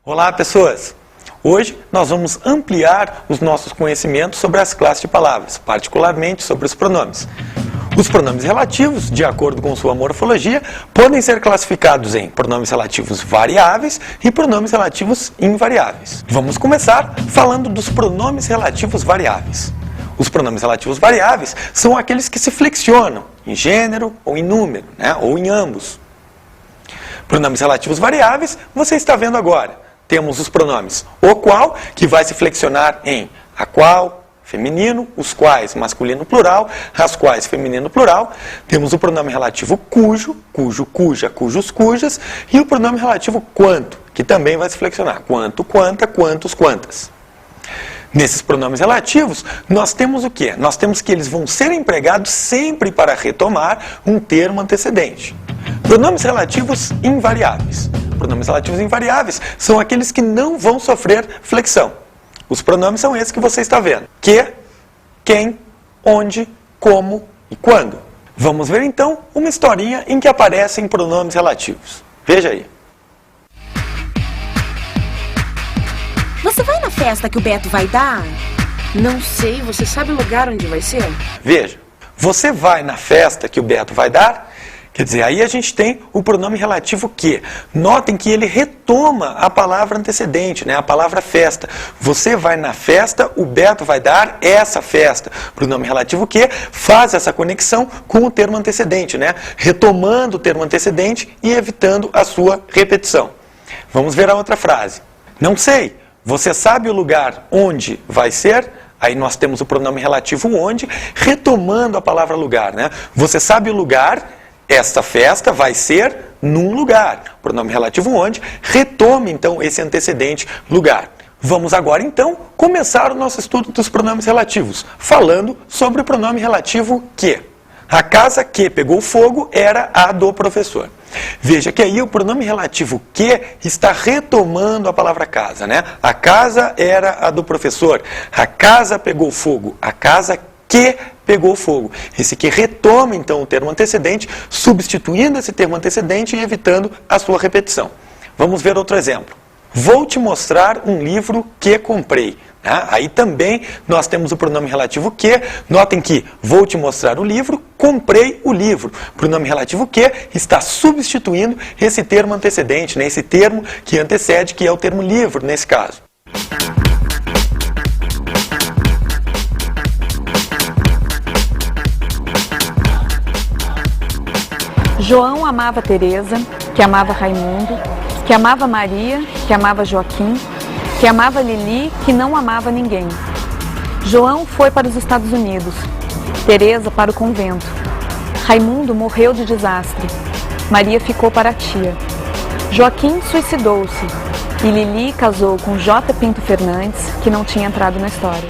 Olá, pessoas! Hoje nós vamos ampliar os nossos conhecimentos sobre as classes de palavras, particularmente sobre os pronomes. Os pronomes relativos, de acordo com sua morfologia, podem ser classificados em pronomes relativos variáveis e pronomes relativos invariáveis. Vamos começar falando dos pronomes relativos variáveis. Os pronomes relativos variáveis são aqueles que se flexionam em gênero ou em número, ou em ambos. Pronomes relativos variáveis, você está vendo agora. Temos os pronomes o qual, que vai se flexionar em a qual, feminino, os quais, masculino plural, as quais, feminino plural. Temos o pronome relativo cujo, cujo, cuja, cujos, cujas, e o pronome relativo quanto, que também vai se flexionar. Quanto, quanta, quantos, quantas. Nesses pronomes relativos, nós temos o quê? Nós temos que eles vão ser empregados sempre para retomar um termo antecedente. Pronomes relativos invariáveis. Pronomes relativos invariáveis são aqueles que não vão sofrer flexão. Os pronomes são esses que você está vendo. Que, quem, onde, como e quando. Vamos ver então uma historinha em que aparecem pronomes relativos. Veja aí. Você vai na festa que o Beto vai dar? Não sei, você sabe o lugar onde vai ser? Veja, você vai na festa que o Beto vai dar? Quer dizer, aí a gente tem o pronome relativo que. Notem que ele retoma a palavra antecedente, a palavra festa. Você vai na festa, o Beto vai dar essa festa. Pronome relativo que faz essa conexão com o termo antecedente, retomando o termo antecedente e evitando a sua repetição. Vamos ver a outra frase. Não sei, você sabe o lugar onde vai ser? Aí nós temos o pronome relativo onde, retomando a palavra lugar. Você sabe o lugar? Esta festa vai ser num lugar. Pronome relativo onde, retome então esse antecedente lugar. Vamos agora então começar o nosso estudo dos pronomes relativos, falando sobre o pronome relativo que. A casa que pegou fogo era a do professor. Veja que aí o pronome relativo que está retomando a palavra casa, A casa era a do professor. A casa pegou fogo. A casa que pegou fogo. Esse que retoma, então, o termo antecedente, substituindo esse termo antecedente e evitando a sua repetição. Vamos ver outro exemplo. Vou te mostrar um livro que comprei. Aí também nós temos o pronome relativo que. Notem que vou te mostrar o livro, comprei o livro. O pronome relativo que está substituindo esse termo antecedente, esse termo que antecede, que é o termo livro, nesse caso. João amava Teresa, que amava Raimundo, que amava Maria, que amava Joaquim, que amava Lili, que não amava ninguém. João foi para os Estados Unidos, Teresa para o convento. Raimundo morreu de desastre, Maria ficou para a tia. Joaquim suicidou-se e Lili casou com J. Pinto Fernandes, que não tinha entrado na história.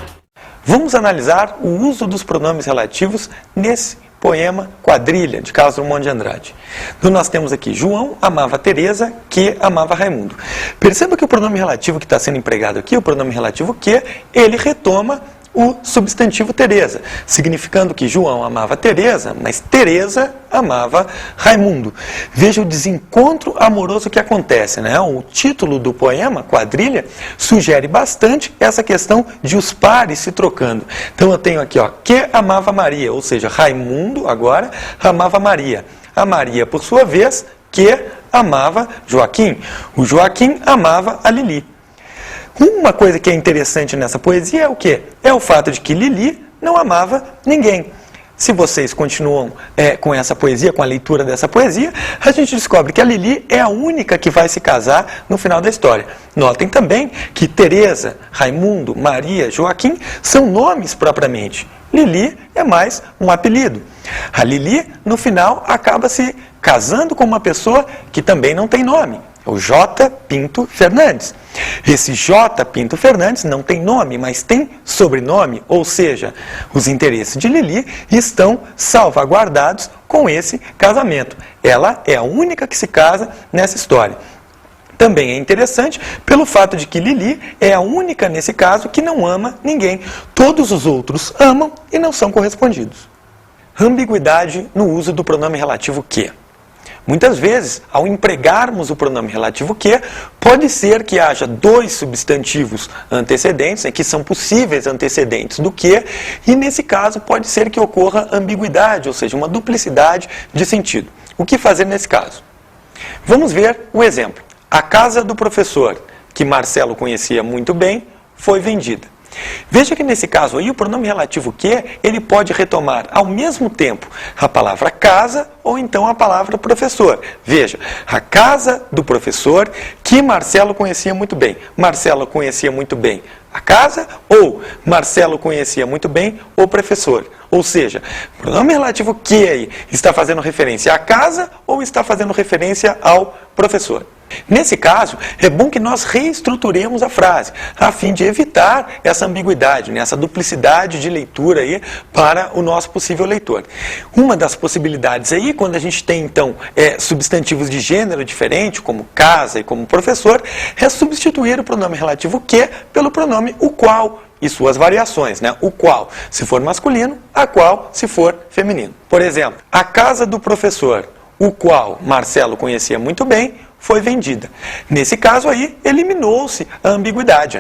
Vamos analisar o uso dos pronomes relativos nesse poema Quadrilha, de Carlos Drummond de Andrade. Então nós temos aqui, João amava Teresa, que amava Raimundo. Perceba que o pronome relativo que está sendo empregado aqui, o pronome relativo que, ele retoma o substantivo Teresa, significando que João amava Teresa, mas Teresa amava Raimundo. Veja o desencontro amoroso que acontece, O título do poema, Quadrilha, sugere bastante essa questão de os pares se trocando. Então eu tenho aqui, que amava Maria, ou seja, Raimundo agora amava Maria. A Maria, por sua vez, que amava Joaquim. O Joaquim amava a Lili. Uma coisa que é interessante nessa poesia é o quê? É o fato de que Lili não amava ninguém. Se vocês continuam com essa poesia, com a leitura dessa poesia, a gente descobre que a Lili é a única que vai se casar no final da história. Notem também que Teresa, Raimundo, Maria, Joaquim são nomes propriamente. Lili é mais um apelido. A Lili, no final, acaba se casando com uma pessoa que também não tem nome. O J. Pinto Fernandes. Esse J. Pinto Fernandes não tem nome, mas tem sobrenome, ou seja, os interesses de Lili estão salvaguardados com esse casamento. Ela é a única que se casa nessa história. Também é interessante pelo fato de que Lili é a única, nesse caso, que não ama ninguém. Todos os outros amam e não são correspondidos. Ambiguidade no uso do pronome relativo que. Muitas vezes, ao empregarmos o pronome relativo que, pode ser que haja dois substantivos antecedentes, que são possíveis antecedentes do que, e nesse caso pode ser que ocorra ambiguidade, ou seja, uma duplicidade de sentido. O que fazer nesse caso? Vamos ver o exemplo. A casa do professor, que Marcelo conhecia muito bem, foi vendida. Veja que nesse caso aí o pronome relativo que, ele pode retomar ao mesmo tempo a palavra casa ou então a palavra professor. Veja, a casa do professor que Marcelo conhecia muito bem. Marcelo conhecia muito bem a casa ou Marcelo conhecia muito bem o professor. Ou seja, o pronome relativo que aí está fazendo referência à casa ou está fazendo referência ao professor. Nesse caso, é bom que nós reestruturemos a frase, a fim de evitar essa ambiguidade, essa duplicidade de leitura aí para o nosso possível leitor. Uma das possibilidades aí, quando a gente tem então substantivos de gênero diferente, como casa e como professor, é substituir o pronome relativo que pelo pronome o qual e suas variações, o qual se for masculino, a qual se for feminino. Por exemplo, a casa do professor, o qual Marcelo conhecia muito bem, foi vendida. Nesse caso aí, eliminou-se a ambiguidade,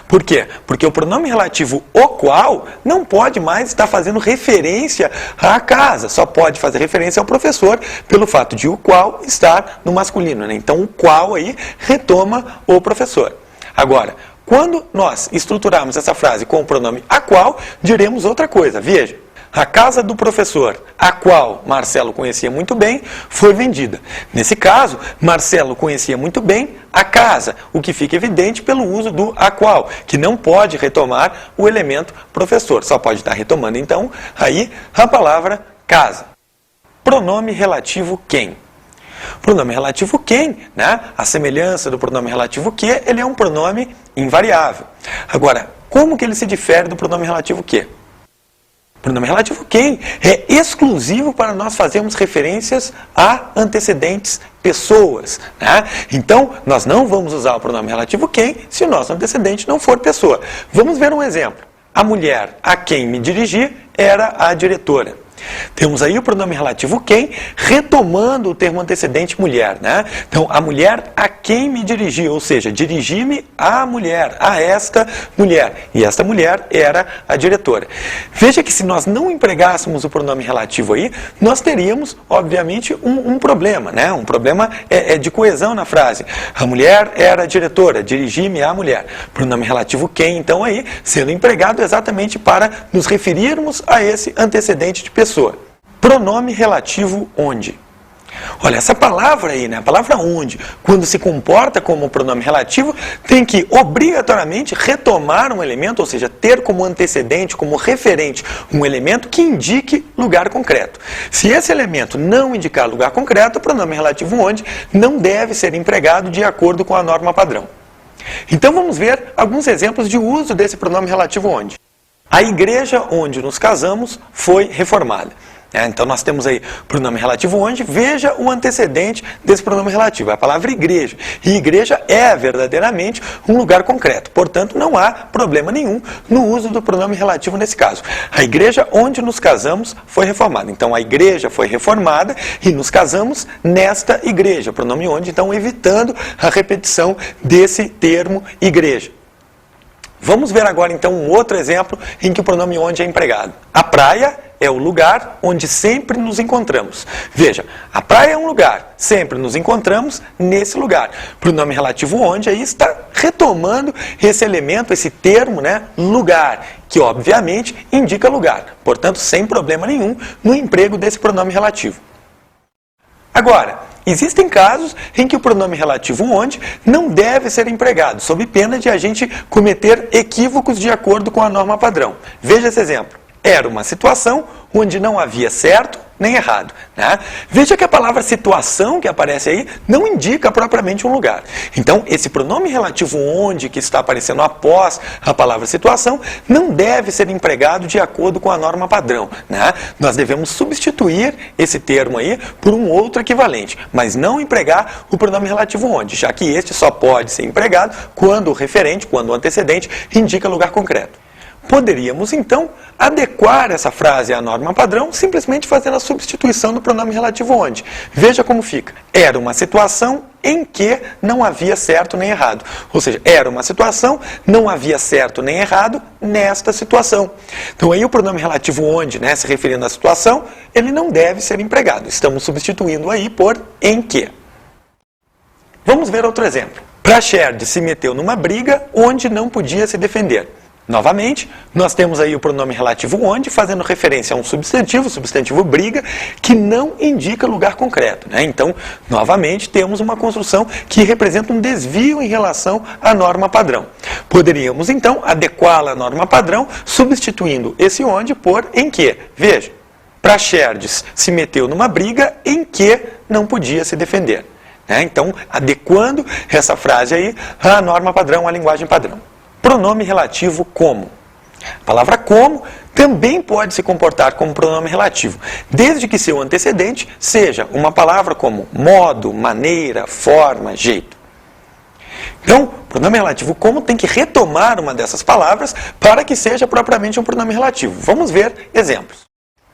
Por quê? Porque o pronome relativo o qual não pode mais estar fazendo referência à casa, só pode fazer referência ao professor pelo fato de o qual estar no masculino, Então o qual aí retoma o professor. Agora, quando nós estruturarmos essa frase com o pronome a qual, diremos outra coisa. Veja. A casa do professor, a qual Marcelo conhecia muito bem, foi vendida. Nesse caso, Marcelo conhecia muito bem a casa, o que fica evidente pelo uso do a qual, que não pode retomar o elemento professor. Só pode estar retomando, então, aí a palavra casa. Pronome relativo quem. Pronome relativo quem, a semelhança do pronome relativo que, ele é um pronome invariável. Agora, como que ele se difere do pronome relativo que? O pronome relativo quem é exclusivo para nós fazermos referências a antecedentes pessoas. Então, nós não vamos usar o pronome relativo quem se o nosso antecedente não for pessoa. Vamos ver um exemplo. A mulher a quem me dirigi era a diretora. Temos aí o pronome relativo quem, retomando o termo antecedente mulher, Então, a mulher a quem me dirigi, ou seja, dirigi-me à mulher, a esta mulher. E esta mulher era a diretora. Veja que se nós não empregássemos o pronome relativo aí, nós teríamos, obviamente, um problema, Um problema de coesão na frase. A mulher era a diretora, dirigi-me à mulher. Pronome relativo quem, então, aí, sendo empregado exatamente para nos referirmos a esse antecedente de pessoa. Pronome relativo onde. Olha, essa palavra aí, a palavra onde, quando se comporta como pronome relativo, tem que obrigatoriamente retomar um elemento, ou seja, ter como antecedente, como referente, um elemento que indique lugar concreto. Se esse elemento não indicar lugar concreto, o pronome relativo onde não deve ser empregado de acordo com a norma padrão. Então vamos ver alguns exemplos de uso desse pronome relativo onde. A igreja onde nos casamos foi reformada. Então nós temos aí o pronome relativo onde, veja o antecedente desse pronome relativo, a palavra igreja. E igreja é verdadeiramente um lugar concreto, portanto não há problema nenhum no uso do pronome relativo nesse caso. A igreja onde nos casamos foi reformada. Então a igreja foi reformada e nos casamos nesta igreja. Pronome onde, então evitando a repetição desse termo igreja. Vamos ver agora então um outro exemplo em que o pronome onde é empregado. A praia é o lugar onde sempre nos encontramos. Veja, a praia é um lugar, sempre nos encontramos nesse lugar. Pronome relativo onde aí está retomando esse elemento, esse termo, lugar, que obviamente indica lugar. Portanto, sem problema nenhum no emprego desse pronome relativo. Agora, existem casos em que o pronome relativo onde não deve ser empregado, sob pena de a gente cometer equívocos de acordo com a norma padrão. Veja esse exemplo. Era uma situação onde não havia certo nem errado. Veja que a palavra situação que aparece aí não indica propriamente um lugar. Então, esse pronome relativo onde que está aparecendo após a palavra situação não deve ser empregado de acordo com a norma padrão. Nós devemos substituir esse termo aí por um outro equivalente, mas não empregar o pronome relativo onde, já que este só pode ser empregado quando o referente, quando o antecedente, indica lugar concreto. Poderíamos, então, adequar essa frase à norma padrão simplesmente fazendo a substituição do pronome relativo onde. Veja como fica. Era uma situação em que não havia certo nem errado. Ou seja, era uma situação, não havia certo nem errado nesta situação. Então aí o pronome relativo onde, né, se referindo à situação, ele não deve ser empregado. Estamos substituindo aí por em que. Vamos ver outro exemplo. Praxedes se meteu numa briga onde não podia se defender. Novamente, nós temos aí o pronome relativo onde, fazendo referência a um substantivo, o substantivo briga, que não indica lugar concreto, né? Então, novamente, temos uma construção que representa um desvio em relação à norma padrão. Poderíamos, então, adequá-la à norma padrão, substituindo esse onde por em que. Veja, Praxedes se meteu numa briga em que não podia se defender. Né? Então, adequando essa frase aí à norma padrão, à linguagem padrão. Pronome relativo como. A palavra como também pode se comportar como pronome relativo, desde que seu antecedente seja uma palavra como modo, maneira, forma, jeito. Então, pronome relativo como tem que retomar uma dessas palavras para que seja propriamente um pronome relativo. Vamos ver exemplos.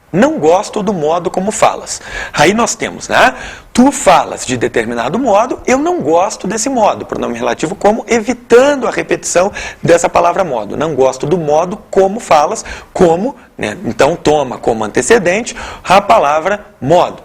Não gosto do modo como falas. Aí nós temos, né? Tu falas de determinado modo, eu não gosto desse modo. Pronome relativo como, evitando a repetição dessa palavra modo. Não gosto do modo como falas, como, né? Então toma como antecedente a palavra modo.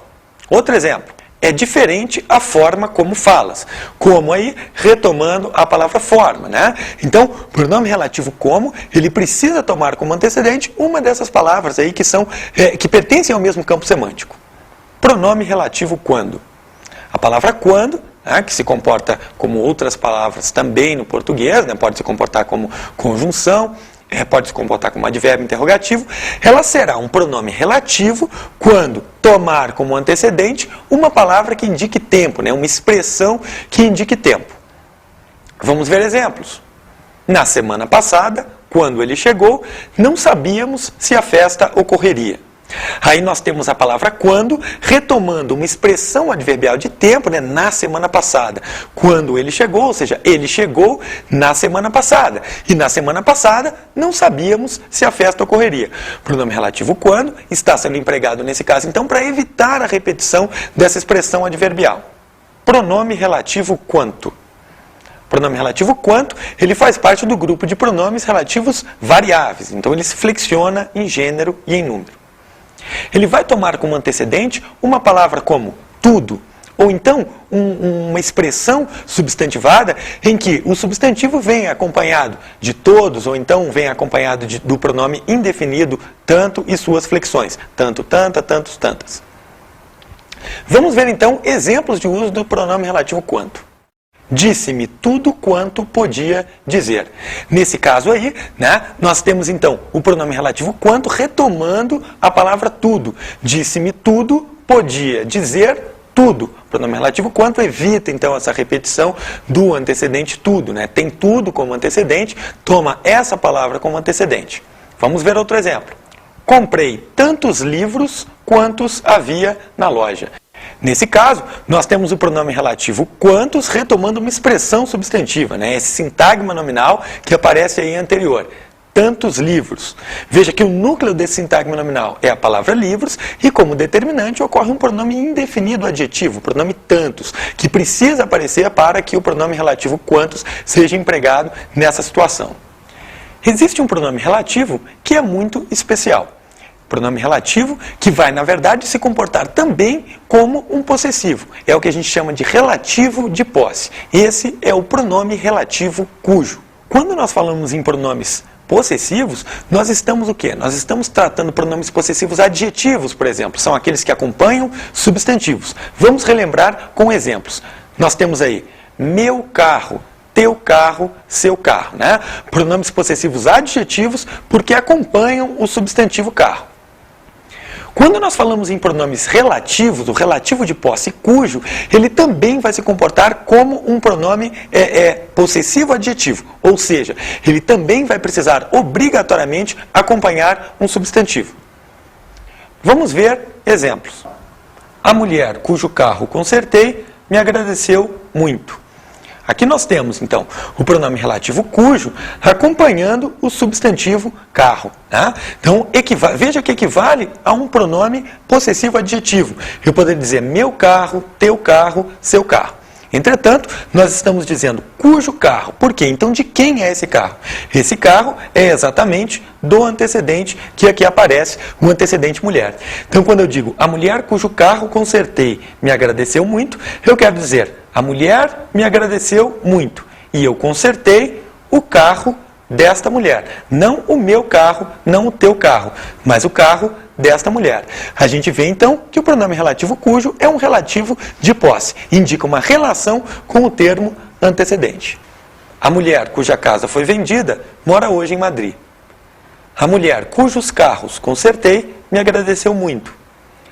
Outro exemplo. É diferente a forma como falas. Como aí, retomando a palavra forma, né? Então, pronome relativo como, ele precisa tomar como antecedente uma dessas palavras aí que pertencem ao mesmo campo semântico. Pronome relativo quando. A palavra quando, né, que se comporta como outras palavras também no português, né, pode se comportar como conjunção, pode se comportar como advérbio interrogativo, ela será um pronome relativo quando tomar como antecedente uma palavra que indique tempo, né? Uma expressão que indique tempo. Vamos ver exemplos. Na semana passada, quando ele chegou, não sabíamos se a festa ocorreria. Aí nós temos a palavra quando, retomando uma expressão adverbial de tempo, né, na semana passada. Quando ele chegou, ou seja, ele chegou na semana passada. E na semana passada, não sabíamos se a festa ocorreria. O pronome relativo quando está sendo empregado nesse caso, então, para evitar a repetição dessa expressão adverbial. Pronome relativo quanto. Pronome relativo quanto, ele faz parte do grupo de pronomes relativos variáveis. Então, ele se flexiona em gênero e em número. Ele vai tomar como antecedente uma palavra como tudo, ou então uma expressão substantivada em que o substantivo vem acompanhado de todos, ou então vem acompanhado do pronome indefinido tanto e suas flexões, tanto, tanta, tantos, tantas. Vamos ver então exemplos de uso do pronome relativo quanto. Disse-me tudo quanto podia dizer. Nesse caso aí, né, nós temos então o pronome relativo quanto retomando a palavra tudo. Disse-me tudo, podia dizer tudo. O pronome relativo quanto evita então essa repetição do antecedente tudo, né? Tem tudo como antecedente, toma essa palavra como antecedente. Vamos ver outro exemplo. Comprei tantos livros quantos havia na loja. Nesse caso, nós temos o pronome relativo quantos retomando uma expressão substantiva, né? Esse sintagma nominal que aparece aí anterior. Tantos livros. Veja que o núcleo desse sintagma nominal é a palavra livros e como determinante ocorre um pronome indefinido adjetivo, o pronome tantos, que precisa aparecer para que o pronome relativo quantos seja empregado nessa situação. Existe um pronome relativo que é muito especial. Pronome relativo que vai, na verdade, se comportar também como um possessivo. É o que a gente chama de relativo de posse. Esse é o pronome relativo cujo. Quando nós falamos em pronomes possessivos, nós estamos o quê? Nós estamos tratando pronomes possessivos adjetivos, por exemplo. São aqueles que acompanham substantivos. Vamos relembrar com exemplos. Nós temos aí meu carro, teu carro, seu carro, né? Pronomes possessivos adjetivos porque acompanham o substantivo carro. Quando nós falamos em pronomes relativos, o relativo de posse cujo, ele também vai se comportar como um pronome possessivo adjetivo, ou seja, ele também vai precisar obrigatoriamente acompanhar um substantivo. Vamos ver exemplos. A mulher cujo carro consertei me agradeceu muito. Aqui nós temos, então, o pronome relativo cujo acompanhando o substantivo carro. Tá? Então, veja que equivale a um pronome possessivo adjetivo. Eu poderia dizer meu carro, teu carro, seu carro. Entretanto, nós estamos dizendo cujo carro. Por quê? Então, de quem é esse carro? Esse carro é exatamente do antecedente que aqui aparece, o antecedente mulher. Então, quando eu digo a mulher cujo carro consertei me agradeceu muito, eu quero dizer a mulher me agradeceu muito e eu consertei o carro desta mulher. Não o meu carro, não o teu carro, mas o carro desta mulher. A gente vê então que o pronome relativo cujo é um relativo de posse, indica uma relação com o termo antecedente. A mulher cuja casa foi vendida mora hoje em Madrid. A mulher cujos carros consertei me agradeceu muito.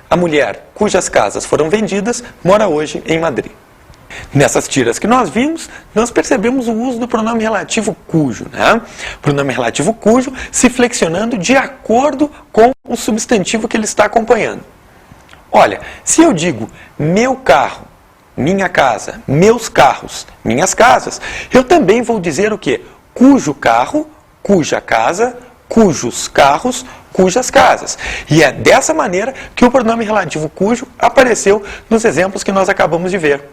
A mulher cujas casas foram vendidas mora hoje em Madrid. Nessas tiras que nós vimos, nós percebemos o uso do pronome relativo cujo. Né? O pronome relativo cujo se flexionando de acordo com o substantivo que ele está acompanhando. Olha, se eu digo meu carro, minha casa, meus carros, minhas casas, eu também vou dizer o quê? Cujo carro, cuja casa, cujos carros, cujas casas. E é dessa maneira que o pronome relativo cujo apareceu nos exemplos que nós acabamos de ver.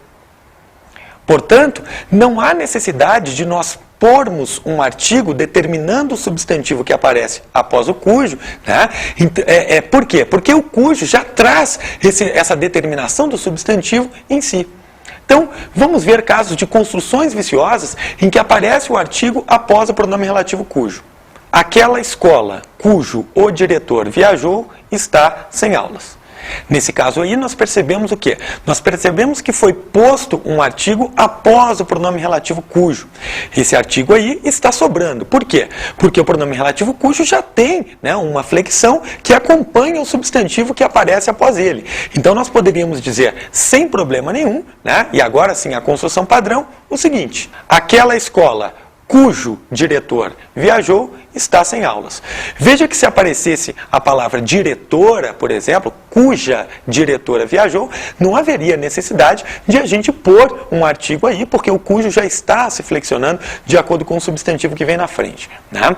Portanto, não há necessidade de nós pormos um artigo determinando o substantivo que aparece após o cujo. Né? Por quê? Porque o cujo já traz essa determinação do substantivo em si. Então, vamos ver casos de construções viciosas em que aparece o artigo após o pronome relativo cujo. Aquela escola cujo o diretor viajou está sem aulas. Nesse caso aí, nós percebemos o quê? Nós percebemos que foi posto um artigo após o pronome relativo cujo. Esse artigo aí está sobrando. Por quê? Porque o pronome relativo cujo já tem, né, uma flexão que acompanha o substantivo que aparece após ele. Então, nós poderíamos dizer, sem problema nenhum, né, e agora sim a construção padrão, o seguinte: aquela escola cujo diretor viajou está sem aulas. Veja que se aparecesse a palavra diretora, por exemplo, cuja diretora viajou, não haveria necessidade de a gente pôr um artigo aí, porque o cujo já está se flexionando de acordo com o substantivo que vem na frente. Né?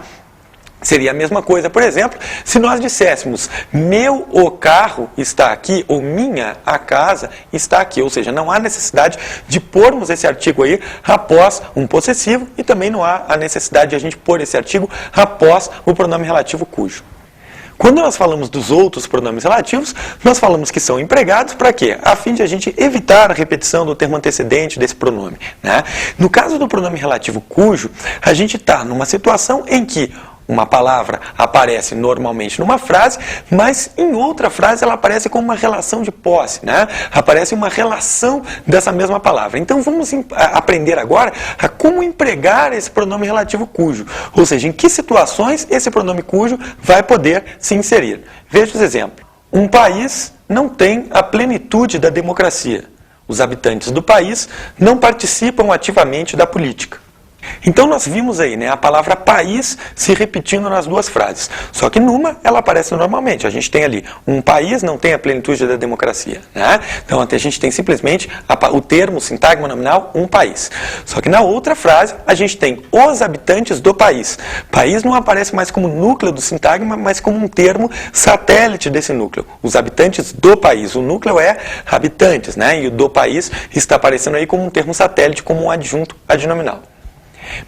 Seria a mesma coisa, por exemplo, se nós disséssemos meu o carro está aqui, ou minha a casa está aqui. Ou seja, não há necessidade de pormos esse artigo aí após um possessivo e também não há a necessidade de a gente pôr esse artigo após o pronome relativo cujo. Quando nós falamos dos outros pronomes relativos, nós falamos que são empregados para quê? A fim de a gente evitar a repetição do termo antecedente desse pronome. Né? No caso do pronome relativo cujo, a gente está numa situação em que uma palavra aparece normalmente numa frase, mas em outra frase ela aparece com uma relação de posse, né? Aparece uma relação dessa mesma palavra. Então vamos aprender agora a como empregar esse pronome relativo cujo, ou seja, em que situações esse pronome cujo vai poder se inserir. Veja os exemplos. Um país não tem a plenitude da democracia. Os habitantes do país não participam ativamente da política. Então nós vimos aí, né, a palavra país se repetindo nas duas frases. Só que numa ela aparece normalmente. A gente tem ali, um país não tem a plenitude da democracia. Né? Então a gente tem simplesmente o termo, o sintagma nominal, um país. Só que na outra frase a gente tem os habitantes do país. País não aparece mais como núcleo do sintagma, mas como um termo satélite desse núcleo. Os habitantes do país. O núcleo é habitantes, né? E o do país está aparecendo aí como um termo satélite, como um adjunto adnominal.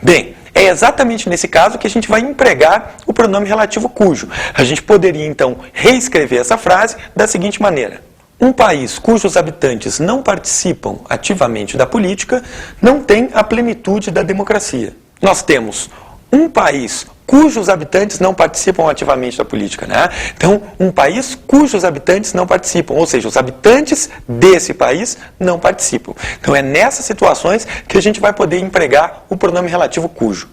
Bem, é exatamente nesse caso que a gente vai empregar o pronome relativo cujo. A gente poderia, então, reescrever essa frase da seguinte maneira. Um país cujos habitantes não participam ativamente da política não tem a plenitude da democracia. Nós temos um país cujos habitantes não participam ativamente da política. Né? Então, um país cujos habitantes não participam, ou seja, os habitantes desse país não participam. Então, é nessas situações que a gente vai poder empregar o pronome relativo cujo.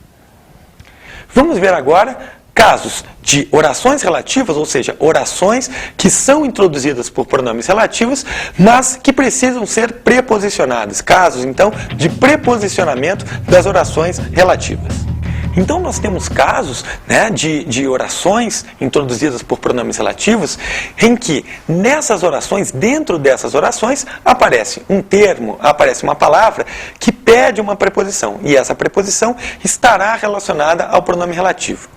Vamos ver agora casos de orações relativas, ou seja, orações que são introduzidas por pronomes relativos, mas que precisam ser preposicionadas. Casos, então, de preposicionamento das orações relativas. Então nós temos casos, né, de orações introduzidas por pronomes relativos em que nessas orações, dentro dessas orações, aparece um termo, aparece uma palavra que pede uma preposição e essa preposição estará relacionada ao pronome relativo.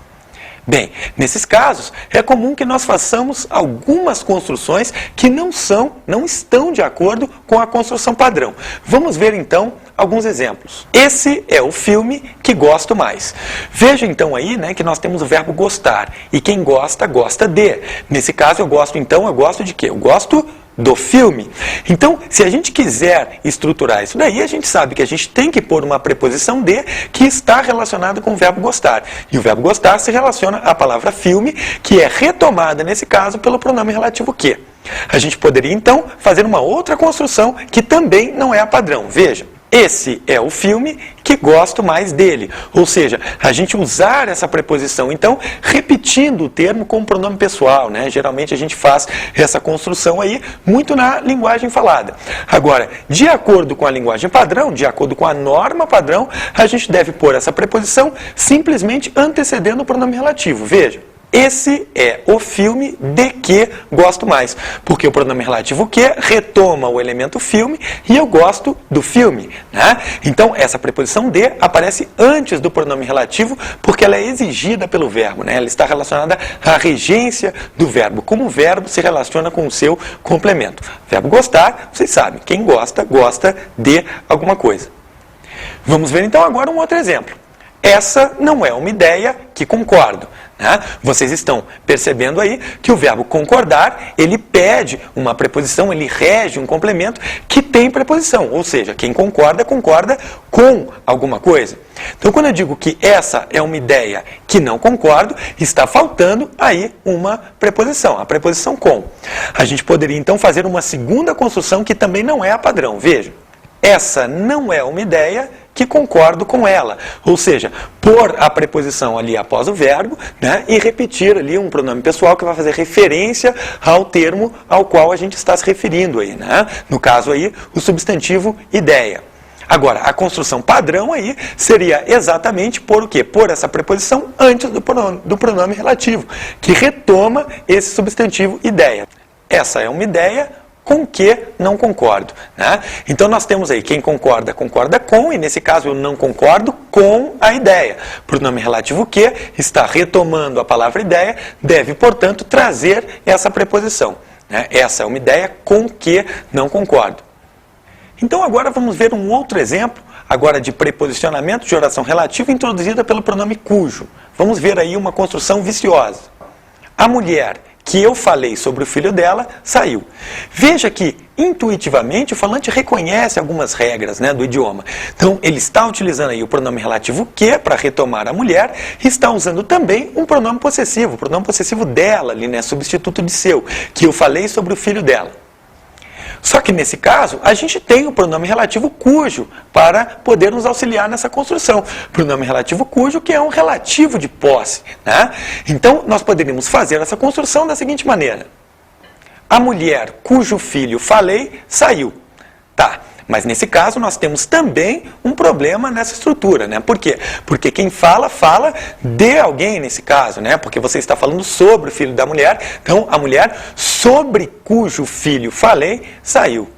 Bem, nesses casos, é comum que nós façamos algumas construções que não estão de acordo com a construção padrão. Vamos ver então alguns exemplos. Esse é o filme que gosto mais. Veja então aí, né, que nós temos o verbo gostar. E quem gosta, gosta de. Nesse caso eu gosto de quê? Eu gosto do filme. Então, se a gente quiser estruturar isso daí, a gente sabe que a gente tem que pôr uma preposição de que está relacionada com o verbo gostar. E o verbo gostar se relaciona à palavra filme, que é retomada nesse caso pelo pronome relativo que. A gente poderia então fazer uma outra construção que também não é a padrão. Veja. Esse é o filme que gosto mais dele. Ou seja, a gente usar essa preposição, então, repetindo o termo com o pronome pessoal, né? Geralmente a gente faz essa construção aí muito na linguagem falada. Agora, de acordo com a linguagem padrão, de acordo com a norma padrão, a gente deve pôr essa preposição simplesmente antecedendo o pronome relativo. Veja. Esse é o filme de que gosto mais. Porque o pronome relativo que retoma o elemento filme e eu gosto do filme. Né? Então, essa preposição de aparece antes do pronome relativo porque ela é exigida pelo verbo. Né? Ela está relacionada à regência do verbo. Como o verbo se relaciona com o seu complemento. Verbo gostar, vocês sabem, quem gosta, gosta de alguma coisa. Vamos ver então agora um outro exemplo. Essa não é uma ideia que concordo. Né? Vocês estão percebendo aí que o verbo concordar, ele pede uma preposição, ele rege um complemento que tem preposição. Ou seja, quem concorda, concorda com alguma coisa. Então, quando eu digo que essa é uma ideia que não concordo, está faltando aí uma preposição, a preposição com. A gente poderia então fazer uma segunda construção que também não é a padrão. Veja, essa não é uma ideia que concordo com ela. Ou seja, pôr a preposição ali após o verbo, né, e repetir ali um pronome pessoal que vai fazer referência ao termo ao qual a gente está se referindo aí, né? No caso aí, o substantivo ideia. Agora, a construção padrão aí seria exatamente pôr o quê? Pôr essa preposição antes do pronome relativo, que retoma esse substantivo ideia. Essa é uma ideia com que não concordo. Né? Então nós temos aí quem concorda, concorda com, e nesse caso eu não concordo com a ideia. Pronome relativo que está retomando a palavra ideia, deve, portanto, trazer essa preposição. Né? Essa é uma ideia com que não concordo. Então agora vamos ver um outro exemplo, agora de preposicionamento de oração relativa introduzida pelo pronome cujo. Vamos ver aí uma construção viciosa. A mulher que eu falei sobre o filho dela, saiu. Veja que, intuitivamente, o falante reconhece algumas regras, né, do idioma. Então, ele está utilizando aí o pronome relativo que, para retomar a mulher, e está usando também um pronome possessivo, o pronome possessivo dela, ali, né, substituto de seu, que eu falei sobre o filho dela. Só que nesse caso, a gente tem o pronome relativo cujo para poder nos auxiliar nessa construção. Pronome relativo cujo, que é um relativo de posse. Né? Então, nós poderíamos fazer essa construção da seguinte maneira. A mulher cujo filho falei, saiu. Tá. Mas nesse caso nós temos também um problema nessa estrutura, né? Por quê? Porque quem fala, fala de alguém nesse caso, né? Porque você está falando sobre o filho da mulher, então a mulher sobre cujo filho falei, saiu.